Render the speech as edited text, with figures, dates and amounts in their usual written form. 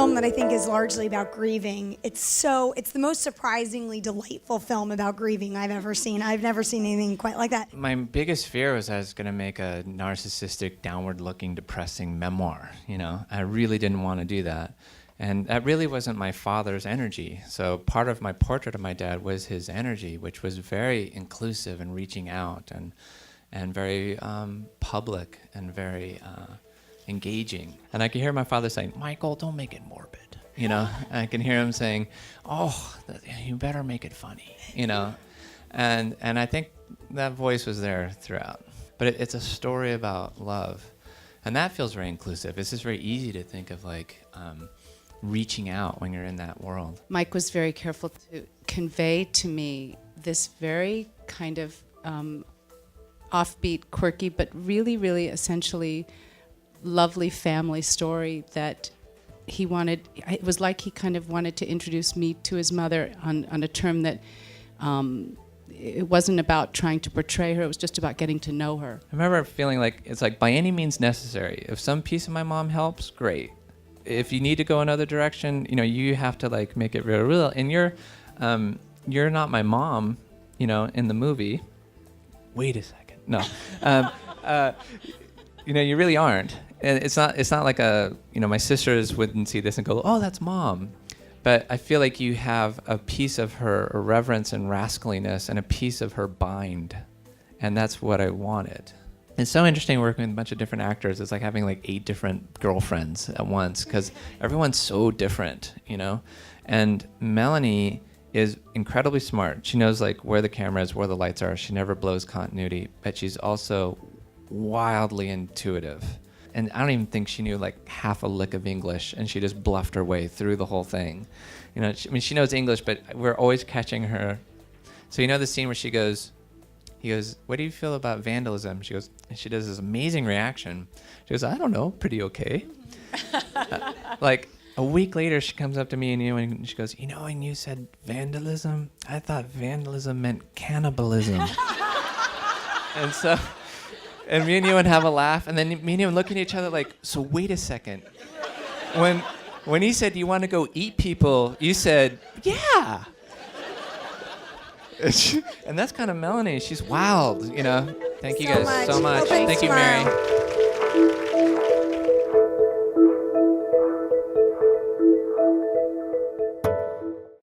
film that I think is largely about grieving. It's the most surprisingly delightful film about grieving I've ever seen. I've never seen anything quite like that. My biggest fear was I was going to make a narcissistic, downward-looking, depressing memoir. I really didn't want to do that. And that really wasn't my father's energy. So part of my portrait of my dad was his energy, which was very inclusive and reaching out and very public and very engaging. And I could hear my father saying, "Michael, don't make it morbid." I can hear him saying, "Oh, you better make it funny." And I think that voice was there throughout. But it's a story about love. And that feels very inclusive. It's just very easy to think of reaching out when you're in that world. Mike was very careful to convey to me this very kind of offbeat, quirky, but really, really essentially lovely family story that he wanted. It was like he kind of wanted to introduce me to his mother on a term that it wasn't about trying to portray her, it was just about getting to know her. I remember feeling like it's like by any means necessary. If some piece of my mom helps, great. If you need to go another direction, you have to make it real. And you're not my mom, in the movie. Wait a second. No. You really aren't. And it's not like my sisters wouldn't see this and go, "Oh, that's mom." But I feel like you have a piece of her irreverence and rascaliness and a piece of her bind. And that's what I wanted. It's so interesting working with a bunch of different actors. It's like having 8 different girlfriends at once because everyone's so different, And Melanie is incredibly smart. She knows where the camera is, where the lights are. She never blows continuity, but she's also wildly intuitive. And I don't even think she knew half a lick of English, and she just bluffed her way through the whole thing. She knows English, but we're always catching her. So the scene where he goes, "What do you feel about vandalism?" She goes, and she does this amazing reaction. She goes, "I don't know, pretty okay." A week later, she comes up to me and she goes, "When you said vandalism, I thought vandalism meant cannibalism." And me and Ewan have a laugh, and then me and Ewan look at each other so wait a second. When he said, "You want to go eat people," you said, "Yeah." And that's kind of Melanie. She's wild, Thank you guys so much. Well, Thank you, Mary.